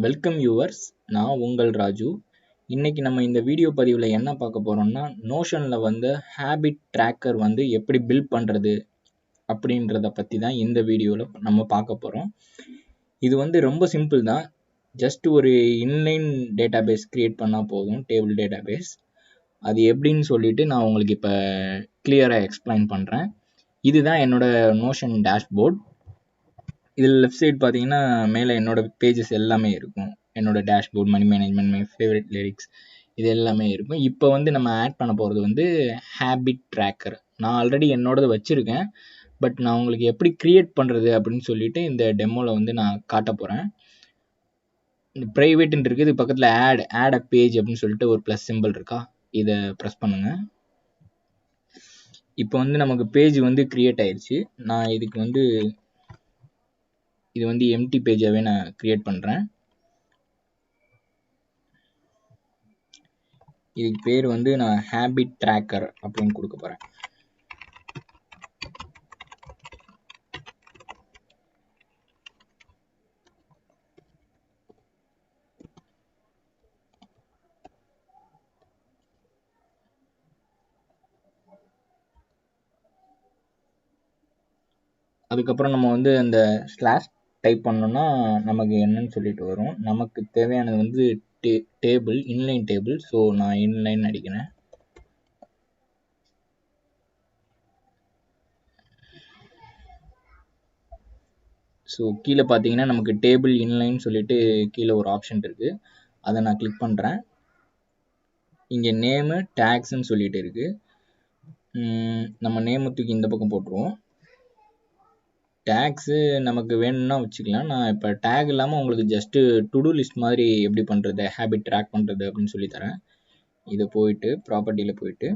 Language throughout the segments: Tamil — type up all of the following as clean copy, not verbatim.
வெல்கம் யூவர்ஸ், நான் உங்கள் ராஜு. இன்னைக்கு நம்ம இந்த வீடியோ பதிவில் என்ன பார்க்க போகிறோம்னா, நோஷனில் வந்து ஹேபிட் ட்ராக்கர் வந்து எப்படி பில்ட் பண்ணுறது அப்படின்றத பற்றி தான் இந்த வீடியோவில் நம்ம பார்க்க போகிறோம். இது வந்து ரொம்ப சிம்பிள் தான். ஜஸ்ட் ஒரு இன்லைன் டேட்டாபேஸ் க்ரியேட் பண்ணால் போதும், டேபிள் டேட்டாபேஸ். அது எப்படின்னு சொல்லிட்டு நான் உங்களுக்கு இப்போ கிளியராக எக்ஸ்பிளைன் பண்ணுறேன். இதுதான் என்னோட நோஷன் டேஷ்போர்ட். இதில் லெஃப்ட் சைடு பார்த்தீங்கன்னா மேலே என்னோட பேஜஸ் எல்லாமே இருக்கும். என்னோட dashboard, money management, my favourite lyrics, இது எல்லாமே இருக்கும். இப்போ வந்து நம்ம ஆட் பண்ண போகிறது வந்து ஹேபிட் ட்ராக்கர். நான் ஆல்ரெடி என்னோடது வச்சுருக்கேன். பட் நான் உங்களுக்கு எப்படி க்ரியேட் பண்ணுறது அப்படின்னு சொல்லிட்டு இந்த டெமோவில் வந்து நான் காட்ட போகிறேன். இந்த ப்ரைவேட்னு இருக்குது, இது பக்கத்தில் ஆட் அ பேஜ் அப்படின்னு சொல்லிட்டு ஒரு ப்ளஸ் சிம்பிள் இருக்கா, இதை ப்ரெஸ் பண்ணுங்கள். இப்போ வந்து நமக்கு பேஜ் வந்து க்ரியேட் ஆயிடுச்சு. நான் இதுக்கு வந்து இது வந்து எம்டி பேஜாகவே நான் க்ரியேட் பண்ணுறேன். இதுக்கு பேர் வந்து நான் ஹேபிட் ட்ராக்கர் அப்படின்னு கொடுக்க போகிறேன். அதுக்கப்புறம் நம்ம வந்து அந்த ஸ்லாஷ் டைப் பண்ணோம்னா நமக்கு என்னன்னு சொல்லிட்டு வரும். நமக்கு தேவையானது வந்து டேபிள், இன்லைன் டேபிள். ஸோ நான் இன்லைன் அடிக்கிறேன். ஸோ கீழே பார்த்தீங்கன்னா நமக்கு டேபிள் இன்லைன் சொல்லிட்டு கீழே ஒரு ஆப்ஷன் இருக்குது. அதை நான் கிளிக் பண்ணுறேன். இங்கே நேமு டேக்ஸ்ன்னு சொல்லிட்டு இருக்குது. நம்ம நேமு தூக்கி இந்த பக்கம் போட்டுருவோம். டேக்ஸு நமக்கு வேணும்னா வச்சுக்கலாம். நான் இப்போ டேக் இல்லாமல் உங்களுக்கு ஜஸ்ட்டு டு-டூ லிஸ்ட் மாதிரி எப்படி பண்ணுறது, ஹேபிட் ட்ராக் பண்ணுறது அப்படின்னு சொல்லித்தரேன். இதை போயிட்டு ப்ராப்பர்ட்டியில் போயிட்டு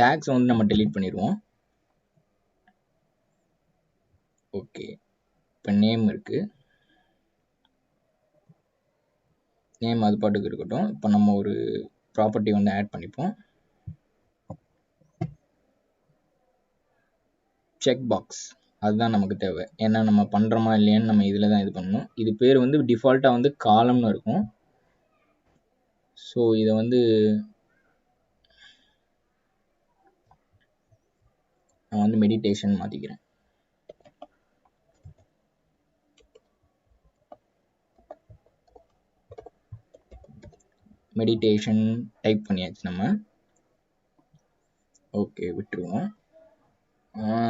டேக்ஸ் வந்து நம்ம டெலீட் பண்ணிடுவோம். ஓகே, இப்போ நேம் இருக்குது. நேம் அது பாட்டுக்கு இருக்கட்டும். இப்போ நம்ம ஒரு ப்ராப்பர்ட்டி வந்து ஆட் பண்ணிப்போம். செக் பாக்ஸ், அதுதான் நமக்கு தேவை. ஏன்னா நம்ம பண்ணுறோமா இல்லையான்னு நம்ம இதில் தான் இது பண்ணணும். இது பேர் வந்து டிஃபால்ட்டாக வந்து காலம்னு இருக்கும். ஸோ இதை வந்து நான் வந்து மெடிடேஷன் மாற்றிக்கிறேன். மெடிடேஷன் டைப் பண்ணியாச்சு நம்ம. ஓகே, விட்டுருவோம்.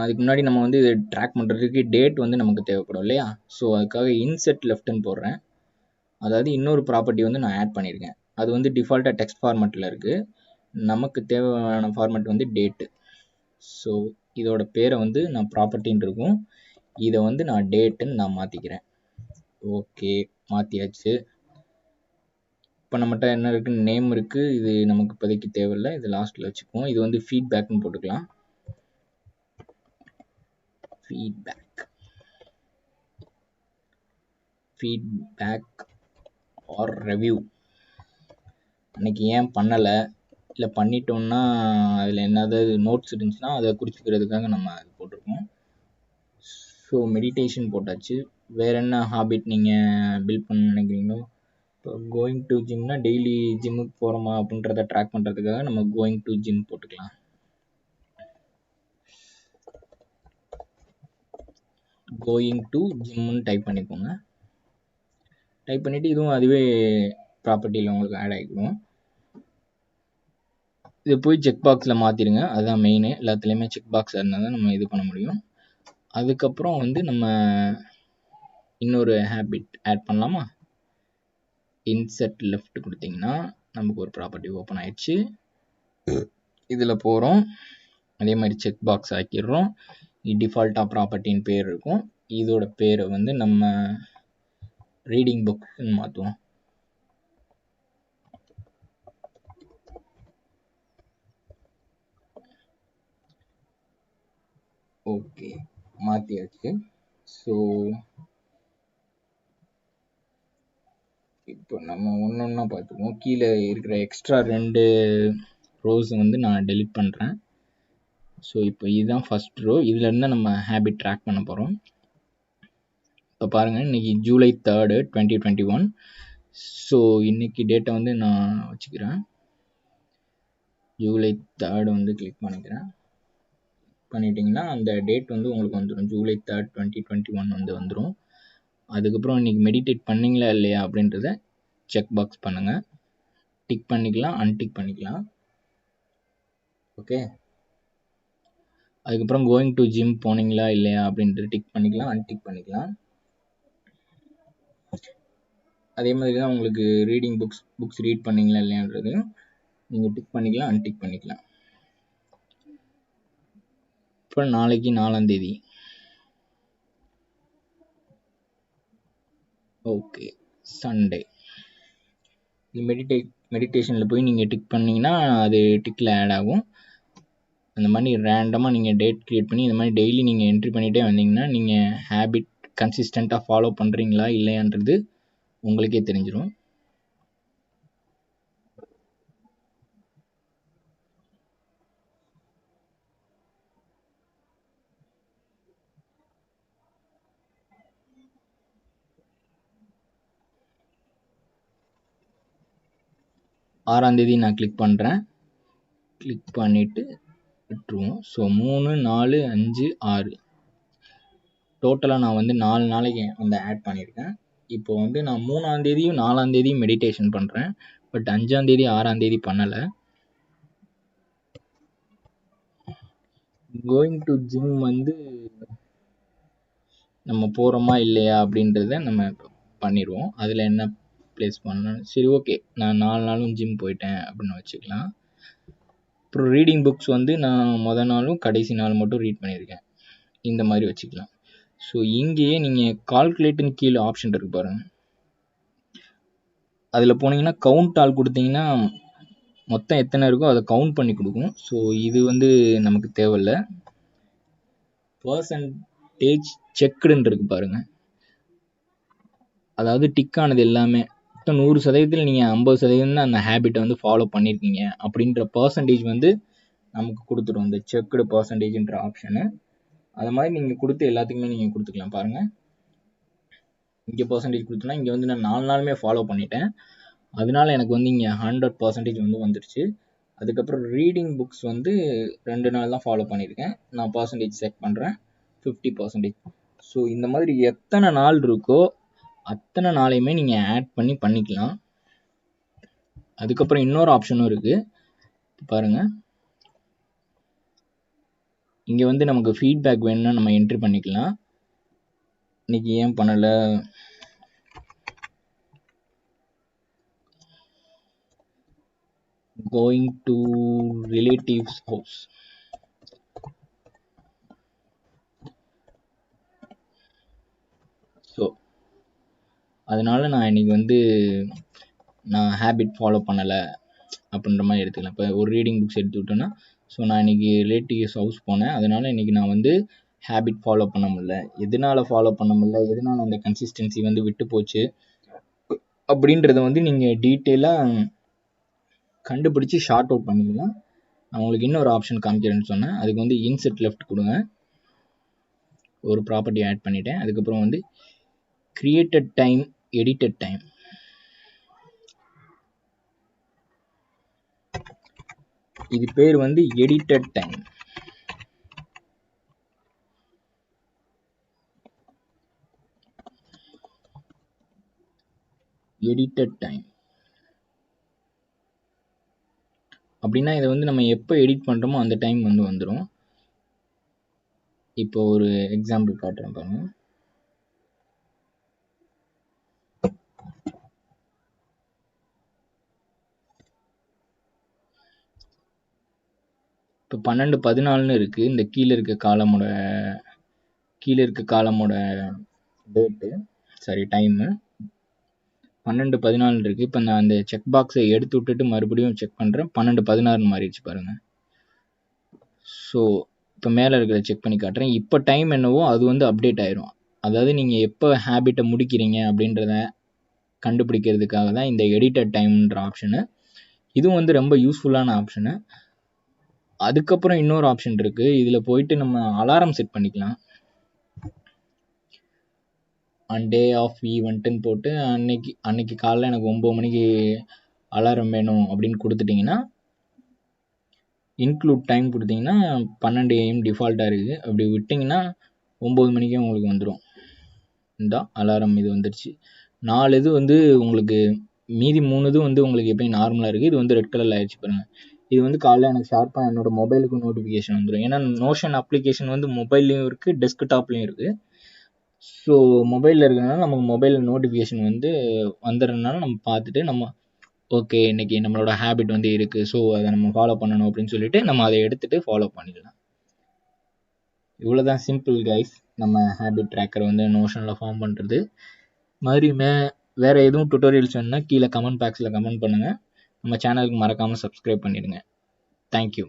அதுக்கு முன்னாடி நம்ம வந்து இதை ட்ராக் பண்ணுறதுக்கு டேட் வந்து நமக்கு தேவைப்படும் இல்லையா? ஸோ அதுக்காக இன்செட் லெஃப்ட்னு போடுறேன். அதாவது இன்னொரு ப்ராப்பர்ட்டி வந்து நான் ஆட் பண்ணியிருக்கேன். அது வந்து டிஃபால்ட்டாக டெக்ஸ்ட் ஃபார்மேட்டில் இருக்குது. நமக்கு தேவையான ஃபார்மேட் வந்து டேட்டு. ஸோ இதோட பேரை வந்து நான் ப்ராப்பர்ட்டின்னு இருக்கும், இதை வந்து நான் டேட்டுன்னு நான் மாற்றிக்கிறேன். ஓகே, மாற்றியாச்சு. இப்போ நம்மகிட்ட என்ன இருக்குது, நேம் இருக்குது. இது நமக்கு இப்போதைக்கு தேவையில்லை, இது லாஸ்ட்டில் வச்சுக்குவோம். இது வந்து ஃபீட்பேக்னு போட்டுக்கலாம். Feedback or review. அன்னைக்கு ஏன் பண்ணலை, இல்லை பண்ணிட்டோம்னா அதில் என்னது நோட்ஸ் இருந்துச்சுன்னா அதை குறிச்சிக்கிறதுக்காக நம்ம அது போட்டிருக்கோம். ஸோ மெடிடேஷன் போட்டாச்சு. வேறு என்ன ஹாபிட் நீங்கள் பில்ட் பண்ண நினைக்கிறீங்களோ? இப்போ கோயிங் டு ஜிம்னா டெய்லி ஜிம்முக்கு போகிறோமா அப்படின்றத ட்ராக் பண்ணுறதுக்காக நம்ம கோயிங் டு ஜிம் போட்டுக்கலாம். கோயிங் டு ஜிம்னு டைப் பண்ணிக்கோங்க. டைப் பண்ணிவிட்டு இதுவும் அதுவே ப்ராப்பர்ட்டியில் உங்களுக்கு ஆட் ஆகிக்கும். இது போய் செக் பாக்ஸில் மாற்றிடுங்க, அதுதான் மெயின். எல்லாத்துலேயுமே செக் பாக்ஸ் இருந்தால் தான் நம்ம இது பண்ண முடியும். அதுக்கப்புறம் வந்து நம்ம இன்னொரு ஹேபிட் ஆட் பண்ணலாமா? இன்செட் லெஃப்ட் கொடுத்தீங்கன்னா நமக்கு ஒரு ப்ராப்பர்ட்டி ஓப்பன் ஆயிடுச்சு. இதில் போகிறோம், அதே மாதிரி செக் பாக்ஸ் ஆக்கிடுறோம். டிஃபால்ட்டாக ப்ராப்பர்ட்டின்னு பேர் இருக்கும். இதோட பேரை வந்து நம்ம ரீடிங் புக்ஸ்ன்னு மாற்றுவோம். ஓகே, மாற்றியாச்சு. ஸோ இப்போ நம்ம ஒன்று ஒன்றா பார்த்துக்குவோம். கீழே இருக்கிற எக்ஸ்ட்ரா 2 ரோஸ் வந்து நான் டெலிட் பண்ணுறேன். ஸோ இப்போ இதுதான் ஃபர்ஸ்ட் ரோ. இதுலேருந்து நம்ம ஹேபிட் ட்ராக் பண்ண போகிறோம். இப்போ பாருங்கள், இன்றைக்கி ஜூலை 3, 2021. ஸோ இன்றைக்கி டேட்டை வந்து நான் வச்சுக்கிறேன். ஜூலை 3 வந்து கிளிக் பண்ணிக்கிறேன். பண்ணிட்டீங்கன்னா அந்த டேட் வந்து உங்களுக்கு வந்துடும். ஜூலை 3, 2021 வந்து வந்துடும். அதுக்கப்புறம் இன்றைக்கி மெடிடேட் பண்ணிங்களா இல்லையா அப்படின்றத செக் பாக்ஸ் பண்ணுங்கள். டிக் பண்ணிக்கலாம், அன்டிக் பண்ணிக்கலாம். ஓகே. அதுக்கப்புறம் கோயிங் டு ஜிம் போனீங்களா இல்லையா அப்படின்ட்டு டிக் பண்ணிக்கலாம், அன்டிக் பண்ணிக்கலாம். அதே மாதிரி தான் உங்களுக்கு ரீடிங் புக்ஸ் ரீட் பண்ணீங்களா இல்லையான்றதையும் நீங்கள் டிக் பண்ணிக்கலாம், அன்டிக் பண்ணிக்கலாம். இப்போ நாளைக்கு 4ஆம் தேதி. Okay, Sunday. மெடிடேஷனில் போய் நீங்கள் டிக் பண்ணிங்கன்னா அது டிக்கில் ஆட் ஆகும். அந்த மாதிரி ரேண்டமாக நீங்கள் டேட் க்ரியேட் பண்ணி இந்த மாதிரி டெய்லி நீங்கள் என்ட்ரி பண்ணிகிட்டே வந்தீங்கன்னா நீங்கள் ஹேபிட் கன்சிஸ்டண்ட்டாக ஃபாலோ பண்ணுறீங்களா இல்லையான்றது உங்களுக்கே தெரிஞ்சிடும். ஆறாம் தேதி நான் கிளிக் பண்ணுறேன். கிளிக் பண்ணிவிட்டு விட்டுருவோம். ஸோ 3, 4, 5, 6 டோட்டலாக நான் வந்து 4 நாளைக்கு வந்து ஆட் பண்ணியிருக்கேன். இப்போ வந்து நான் 3ஆம் தேதியும் 4ஆம் தேதியும் மெடிடேஷன் பண்ணுறேன். பட் 5ஆம் தேதி 6ஆம் தேதி பண்ணலை. கோயிங் டு ஜிம் வந்து நம்ம போகிறோமா இல்லையா அப்படின்றத நம்ம பண்ணிடுவோம். அதில் என்ன ப்ளேஸ் பண்ணணும், சரி ஓகே, நான் 4 நாளும் ஜிம் போயிட்டேன் அப்படின்னு வச்சுக்கலாம். அப்புறம் ரீடிங் புக்ஸ் வந்து நான் மொதல் நாளும் கடைசி நாள் மட்டும் ரீட் பண்ணியிருக்கேன், இந்த மாதிரி வச்சுக்கலாம். ஸோ இங்கேயே நீங்கள் கால்குலேட்டுன்னு கீழே ஆப்ஷன் இருக்குது பாருங்கள். அதில் போனீங்கன்னா கவுண்ட் ஆல் கொடுத்தீங்கன்னா மொத்தம் எத்தனை இருக்கோ அதை கவுண்ட் பண்ணி கொடுக்கும். ஸோ இது வந்து நமக்கு தேவையில்லை. பர்சன்டேஜ் செக்குடுன்னு இருக்கு பாருங்கள். அதாவது டிக் ஆனது எல்லாமே 100% நீங்கள் 50% தான் அந்த ஹேபிட்டை வந்து ஃபாலோ பண்ணியிருக்கீங்க அப்படின்ற பர்சன்டேஜ் வந்து நமக்கு கொடுத்துடும் இந்த செக்குடு பர்சன்டேஜ்ன்ற ஆப்ஷனு. அது மாதிரி நீங்கள் கொடுத்து எல்லாத்துக்குமே நீங்கள் கொடுத்துக்கலாம். பாருங்கள், இங்கே பர்சன்டேஜ் கொடுத்தோன்னா இங்கே வந்து நான் 4 நாளுமே ஃபாலோ பண்ணிட்டேன், அதனால எனக்கு வந்து இங்கே 100% வந்து வந்துடுச்சு. அதுக்கப்புறம் ரீடிங் புக்ஸ் வந்து 2 நாள் தான் ஃபாலோ பண்ணியிருக்கேன், நான் பர்சன்டேஜ் செக் பண்ணுறேன் 50%. ஸோ இந்த மாதிரி எத்தனை நாள் இருக்கோ அத்தனை நாளையுமே நீங்கள் ஆட் பண்ணிக்கலாம். அதுக்கப்புறம் இன்னொரு ஆப்ஷனும் இருக்குது பாருங்கள். இங்கே வந்து நமக்கு ஃபீட்பேக் வேணும்னா நம்ம என்ட்ரி பண்ணிக்கலாம். இன்னைக்கு ஏன் பண்ணலை, going to relatives house. So அதனால் நான் இன்றைக்கி வந்து நான் ஹேபிட் ஃபாலோ பண்ணலை அப்படின்ற மாதிரி எடுத்துக்கலாம். இப்போ ஒரு ரீடிங் புக்ஸ் எடுத்துக்கிட்டோன்னா, ஸோ நான் இன்றைக்கி ரிலேட்டிவ்ஸ் ஹவுஸ் போனேன், அதனால் இன்றைக்கி நான் வந்து ஹேபிட் ஃபாலோ பண்ண முடியல. எதனால் ஃபாலோ பண்ண முடியல, எதனால் அந்த கன்சிஸ்டன்சி வந்து விட்டு போச்சு அப்படின்றத வந்து நீங்கள் டீட்டெயிலாக கண்டுபிடிச்சி ஷார்ட் அவுட் பண்ணிக்கலாம். நான் உங்களுக்கு இன்னொரு ஆப்ஷன் காமிக்கிறேன்னு சொன்னேன், அதுக்கு வந்து இன்செட் லெஃப்ட் கொடுங்க. ஒரு ப்ராப்பர்ட்டி ஆட் பண்ணிட்டேன். அதுக்கப்புறம் வந்து கிரியேட்டட் டைம், எடிட்டட் டைம். இது பேர் வந்து எடிட்டட் டைம். எடிட்டட் டைம் அப்படின்னா இதை வந்து நம்ம எப்போ எடிட் பண்ணுறோமோ அந்த டைம் வந்து வந்துடும். இப்போ ஒரு எக்ஸாம்பிள் காட்டுறேன் பாருங்க. இப்போ 12:14 இருக்குது. இந்த கீழே இருக்க காலமோட டேட்டு, சாரி டைமு 12:14 இருக்குது. இப்போ நான் அந்த செக் பாக்ஸை எடுத்து விட்டுட்டு மறுபடியும் செக் பண்ணுறேன், 12:16 மாறிடுச்சு பாருங்கள். ஸோ இப்போ மேலே இருக்கிற செக் பண்ணி காட்டுறேன். இப்போ டைம் என்னவோ அது வந்து அப்டேட் ஆயிரும். அதாவது நீங்கள் எப்போ ஹேபிட்டை முடிக்கிறீங்க அப்படின்றத கண்டுபிடிக்கிறதுக்காக தான் இந்த எடிட்டட் டைம்ன்ற ஆப்ஷனு. இதுவும் வந்து ரொம்ப யூஸ்ஃபுல்லான ஆப்ஷனு. அதுக்கப்புறம் இன்னொரு ஆப்ஷன் இருக்குது. இதில் போயிட்டு நம்ம அலாரம் செட் பண்ணிக்கலாம். ஆன் டே ஆஃப் ஈவெண்ட்டுன்னு போட்டு அன்னைக்கு காலைல எனக்கு 9 மணிக்கு அலாரம் வேணும் அப்படின்னு கொடுத்துட்டிங்கன்னா, இன்க்ளூட் டைம் கொடுத்தீங்கன்னா 12 AM டிஃபால்ட்டாக இருக்குது. அப்படி விட்டிங்கன்னா 9 மணிக்கே உங்களுக்கு வந்துடும். இந்த அலாரம் இது வந்துடுச்சு. 4 இது வந்து உங்களுக்கு, மீதி 3 இது வந்து உங்களுக்கு எப்பயும் நார்மலாக இருக்குது. இது வந்து ரெட் கலரில் ஆயிடுச்சு பாருங்கள். இது வந்து காலைல எனக்கு ஷார்ப்பாக என்னோட மொபைலுக்கு நோட்டிஃபிகேஷன் வந்துடும். ஏன்னா நோஷன் அப்ளிகேஷன் வந்து மொபைல்லையும் இருக்குது, டெஸ்க்டாப்லேயும் இருக்குது. ஸோ மொபைலில் இருக்கிறதுனால நமக்கு மொபைலில் நோட்டிஃபிகேஷன் வந்து வந்துடுறதுனால நம்ம பார்த்துட்டு நம்ம ஓகே இன்றைக்கி நம்மளோட ஹேபிட் வந்து இருக்குது, ஸோ அதை நம்ம ஃபாலோ பண்ணணும் அப்படின்னு சொல்லிட்டு நம்ம அதை எடுத்துகிட்டு ஃபாலோ பண்ணிடலாம். இவ்வளோதான் சிம்பிள் கைஸ், நம்ம ஹேபிட் ட்ராக்கர் வந்து நோஷனில் ஃபார்ம் பண்ணுறது மாதிரி. வேறு எதுவும் டுட்டோரியல்ஸ் வேணுன்னா கீழே கமெண்ட் பாக்ஸில் கமெண்ட் பண்ணுங்கள். நம்ம சேனலுக்கு மறக்காமல் சப்ஸ்கிரைப் பண்ணிடுங்க. தேங்க்யூ.